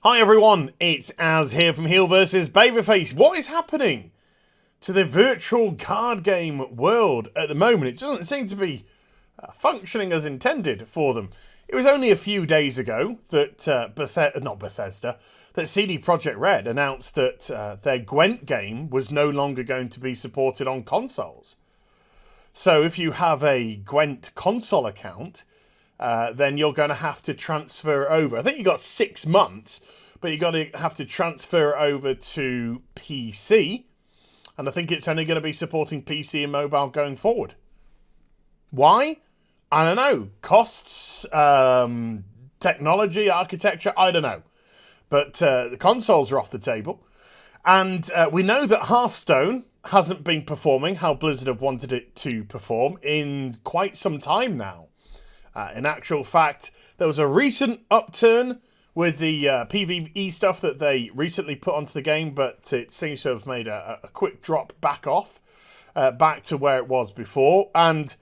Hi everyone, it's Az here from HeelvsBabyface. What is happening to the virtual card game world at the moment? It doesn't seem to be functioning as intended for them. It was only a few days ago that that CD Projekt Red announced that their Gwent game was no longer going to be supported on consoles. So if you have a Gwent console account, then you're going to have to transfer over. I think you got 6 months, but you're going to have to transfer over to PC. And I think it's only going to be supporting PC and mobile going forward. Why? I don't know. Costs, technology, architecture, I don't know. But the consoles are off the table. And we know that Hearthstone hasn't been performing how Blizzard have wanted it to perform in quite some time now. In actual fact, there was a recent upturn with the PvE stuff that they recently put onto the game, but it seems to have made a quick drop back off, back to where it was before. And,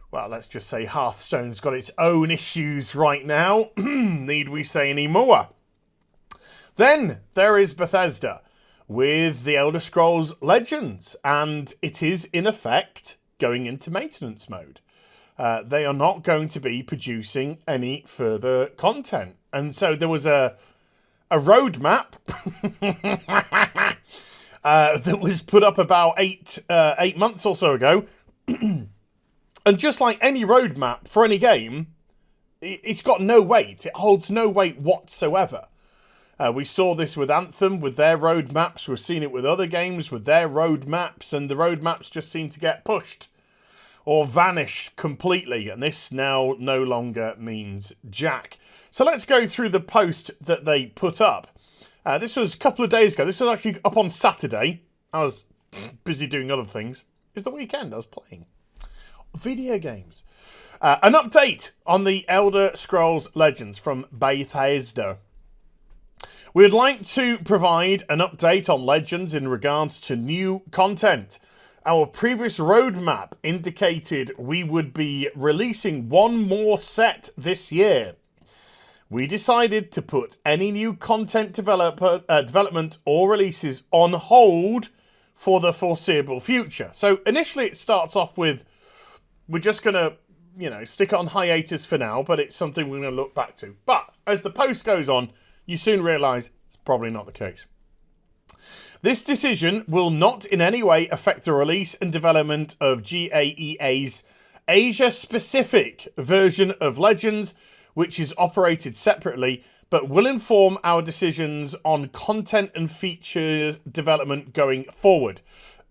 well, let's just say Hearthstone's got its own issues right now. Need we say any more? Then there is Bethesda with the Elder Scrolls Legends, and it is, in effect, going into maintenance mode. They are not going to be producing any further content. And so there was a roadmap that was put up about eight months or so ago. And just like any roadmap for any game, it's got no weight. It holds no weight whatsoever. We saw this with Anthem, with their roadmaps. We've seen it with other games, with their roadmaps. And the roadmaps just seem to get pushed or vanish completely, and this now no longer means jack. So let's go through the post that they put up. This was a couple of days ago. This was actually up on Saturday. I was busy doing other things. It's the weekend. I was playing video games. An update on the Elder Scrolls Legends from Bethesda. We would like to provide an update on Legends in regards to new content. Our previous roadmap indicated we would be releasing one more set this year. We decided to put any new content development or releases on hold for the foreseeable future. So initially it starts off with, we're just going to, stick it on hiatus for now, but it's something we're going to look back to. But as the post goes on, you soon realise it's probably not the case. This decision will not in any way affect the release and development of GAEA's Asia-specific version of Legends, which is operated separately, but will inform our decisions on content and feature development going forward.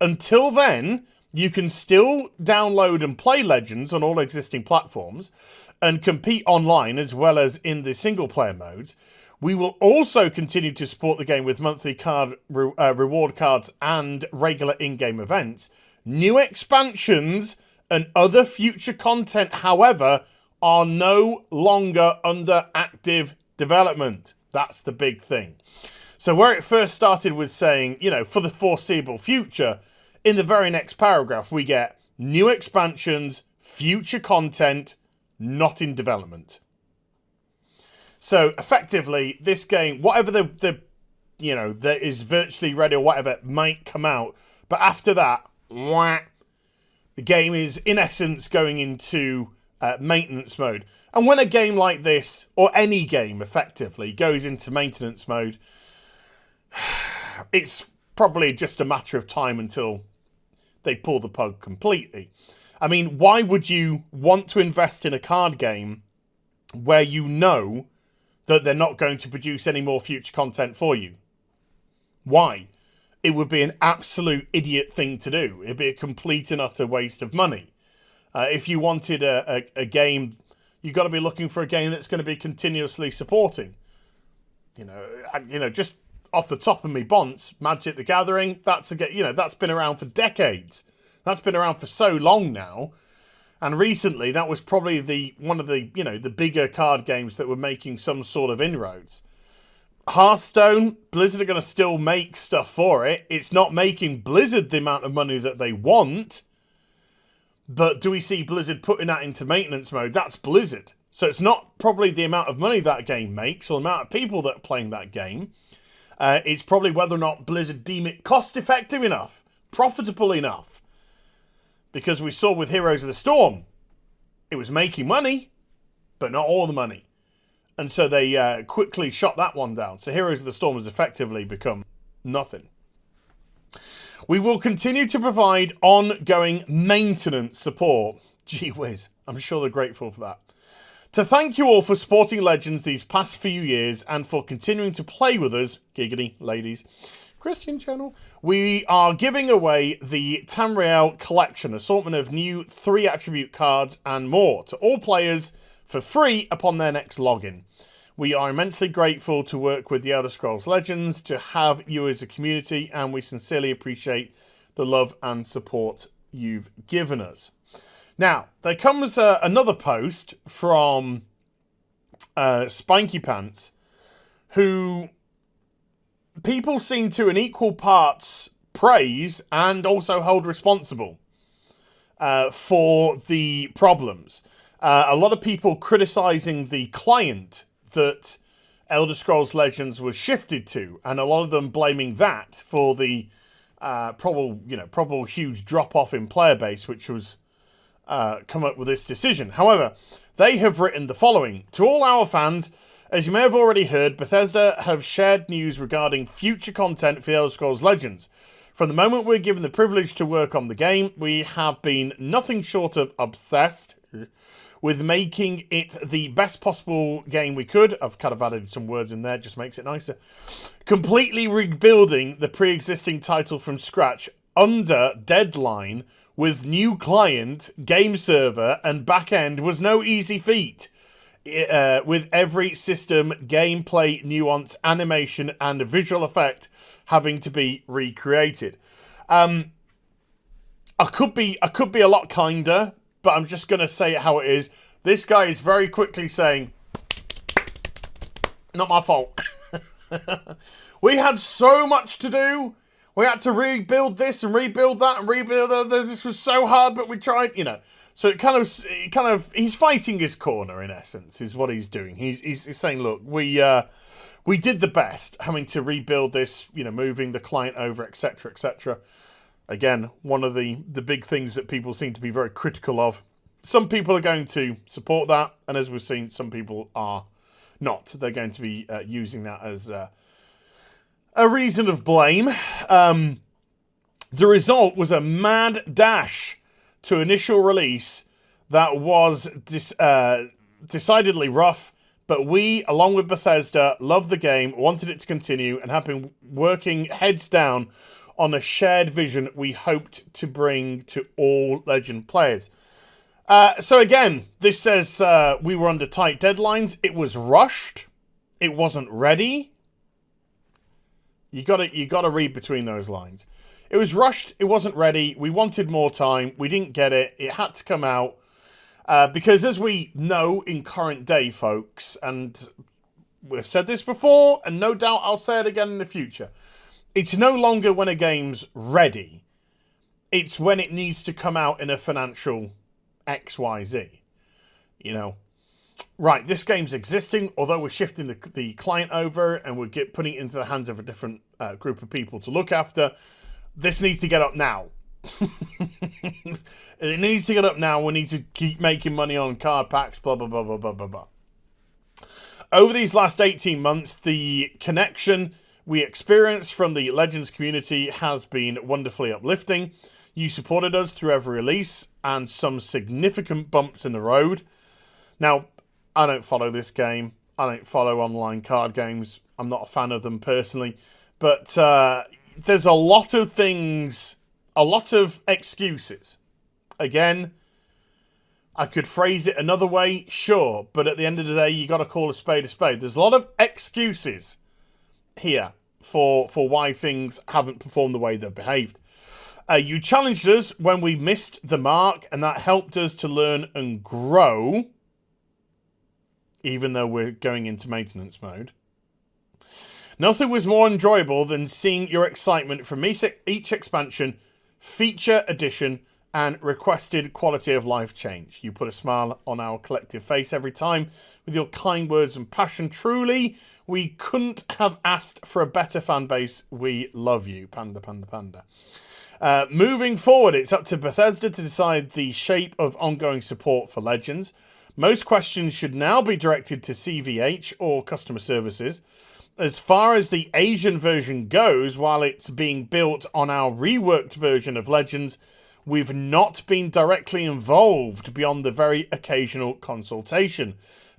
Until then, you can still download and play Legends on all existing platforms and compete online as well as in the single-player modes. We will also continue to support the game with monthly reward cards and regular in-game events. New expansions and other future content, however, are no longer under active development. That's the big thing. So where it first started with saying, for the foreseeable future, in the very next paragraph we get new expansions, future content, not in development. So effectively, this game, whatever that is virtually ready or whatever might come out, but after that, the game is in essence going into maintenance mode. And when a game like this, or any game effectively, goes into maintenance mode, it's probably just a matter of time until they pull the plug completely. I mean, why would you want to invest in a card game where you know that they're not going to produce any more future content for you? Why? It would be an absolute idiot thing to do. It'd be a complete and utter waste of money. If you wanted a game, you've got to be looking for a game that's going to be continuously supporting. Just off the top of me bonds, Magic the Gathering, that's been around for decades. That's been around for so long now. And recently, that was probably one of the bigger card games that were making some sort of inroads. Hearthstone, Blizzard are going to still make stuff for it. It's not making Blizzard the amount of money that they want. But do we see Blizzard putting that into maintenance mode? That's Blizzard. So it's not probably the amount of money that game makes or the amount of people that are playing that game. It's probably whether or not Blizzard deem it cost-effective enough, profitable enough. Because we saw with Heroes of the Storm, it was making money, but not all the money. And so they quickly shot that one down. So Heroes of the Storm has effectively become nothing. We will continue to provide ongoing maintenance support. Gee whiz, I'm sure they're grateful for that. To thank you all for supporting Legends these past few years and for continuing to play with us, giggity ladies, Christian channel, we are giving away the Tamriel collection, assortment of new 3 attribute cards and more to all players for free upon their next login. We are immensely grateful to work with the Elder Scrolls Legends, to have you as a community, and we sincerely appreciate the love and support you've given us. Now, there comes another post from Spanky Pants, who people seem to in equal parts praise and also hold responsible for the problems. A lot of people criticising the client that Elder Scrolls Legends was shifted to, and a lot of them blaming that for the probable huge drop-off in player base, which was come up with this decision. However, they have written the following. To all our fans, as you may have already heard, Bethesda have shared news regarding future content for the Elder Scrolls Legends. From the moment we're given the privilege to work on the game, we have been nothing short of obsessed with making it the best possible game we could. I've kind of added some words in there, just makes it nicer. Completely rebuilding the pre-existing title from scratch under deadline with new client, game server, and back-end was no easy feat. With every system, gameplay, nuance, animation, and visual effect having to be recreated. I could be a lot kinder, but I'm just going to say it how it is. This guy is very quickly saying, not my fault. We had so much to do. We had to rebuild this and rebuild that and rebuild that. This was so hard, but we tried, So it kind of, he's fighting his corner in essence, is what he's doing. He's saying, look, we did the best, having to rebuild this, moving the client over, etc., etc. Again, one of the big things that people seem to be very critical of. Some people are going to support that, and as we've seen, some people are not. They're going to be using that as a reason of blame. The result was a mad dash to initial release that was decidedly rough, but we, along with Bethesda, loved the game, wanted it to continue, and have been working heads down on a shared vision we hoped to bring to all Legend players. So again, this says we were under tight deadlines. It was rushed. It wasn't ready. You gotta read between those lines. It was rushed. It wasn't ready. We wanted more time. We didn't get it. It had to come out because, as we know in current day, folks, and we've said this before, and no doubt I'll say it again in the future. It's no longer when a game's ready. It's when it needs to come out in a financial XYZ. Right, this game's existing, although we're shifting the client over and we're putting it into the hands of a different group of people to look after. This needs to get up now. It needs to get up now. We need to keep making money on card packs, blah, blah, blah, blah, blah, blah, blah. Over these last 18 months, the connection we experienced from the Legends community has been wonderfully uplifting. You supported us through every release and some significant bumps in the road. Now, I don't follow this game. I don't follow online card games. I'm not a fan of them personally. But there's a lot of things, a lot of excuses. Again, I could phrase it another way, sure. But at the end of the day, you got to call a spade a spade. There's a lot of excuses here for why things haven't performed the way they've behaved. You challenged us when we missed the mark, and that helped us to learn and grow, even though we're going into maintenance mode. Nothing was more enjoyable than seeing your excitement from each expansion, feature, addition, and requested quality of life change. You put a smile on our collective face every time with your kind words and passion. Truly, we couldn't have asked for a better fan base. We love you. Panda, panda, panda. Moving forward, it's up to Bethesda to decide the shape of ongoing support for Legends. Most questions should now be directed to CVH or customer services. As far as the Asian version goes, while it's being built on our reworked version of Legends, we've not been directly involved beyond the very occasional consultation,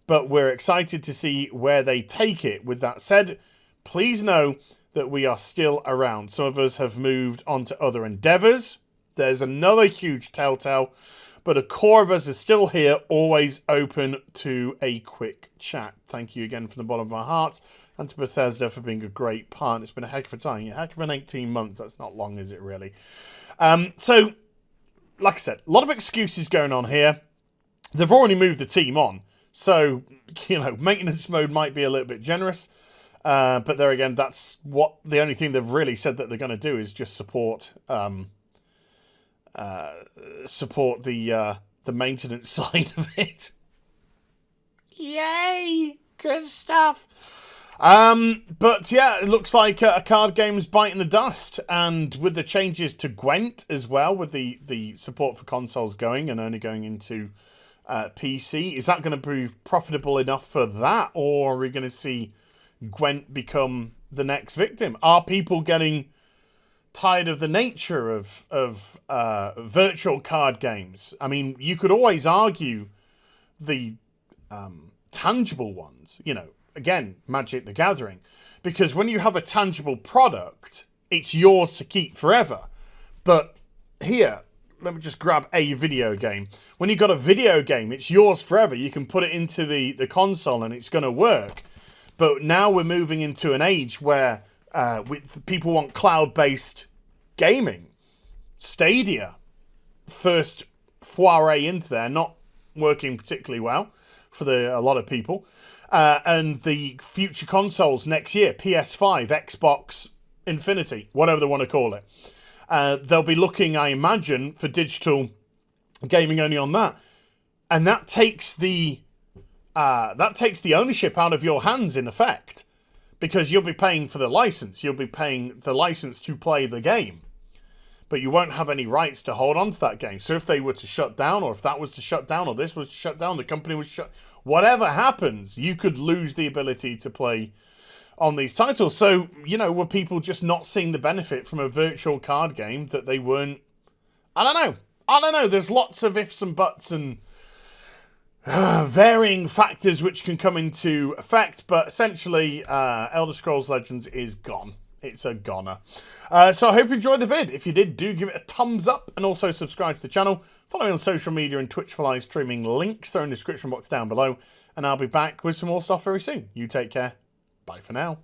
but we're excited to see where they take it. With that said, please know that we are still around. Some of us have moved on to other endeavours. There's another huge telltale, but a core of us is still here, always open to a quick chat. Thank you again from the bottom of our hearts, and to Bethesda for being a great partner. It's been a heck of a time. A heck of an 18 months. That's not long, is it really? So, like I said, a lot of excuses going on here. They've already moved the team on. So, maintenance mode might be a little bit generous. But there again, that's the only thing they've really said that they're going to do is just support the maintenance side of it. Yay! Good stuff. But yeah, it looks like a card game's biting the dust, and with the changes to Gwent as well, with the support for consoles going and only going into PC, is that going to prove profitable enough for that, or are we going to see Gwent become the next victim? Are people getting tired of the nature of virtual card games? I mean, you could always argue the tangible ones, again, Magic the Gathering, because when you have a tangible product, it's yours to keep forever. But here, let me just grab a video game. When you've got a video game, it's yours forever. You can put it into the console and it's going to work. But now we're moving into an age where people want cloud-based gaming. Stadia, first foray into there, not working particularly well for a lot of people. And the future consoles next year, PS5, Xbox Infinity, whatever they want to call it. They'll be looking, I imagine, for digital gaming only on that. And that takes the ownership out of your hands, in effect. Because you'll be paying for the license. You'll be paying the license to play the game. But you won't have any rights to hold on to that game. So if they were to shut down, or if that was to shut down, or this was to shut down, the company was shut... Whatever happens, you could lose the ability to play on these titles. So, were people just not seeing the benefit from a virtual card game that they weren't... I don't know. There's lots of ifs and buts and varying factors which can come into effect. But essentially, Elder Scrolls Legends is gone. It's a goner. So I hope you enjoyed the vid. If you did, do give it a thumbs up and also subscribe to the channel. Follow me on social media and Twitch for live streaming. Links are in the description box down below. And I'll be back with some more stuff very soon. You take care. Bye for now.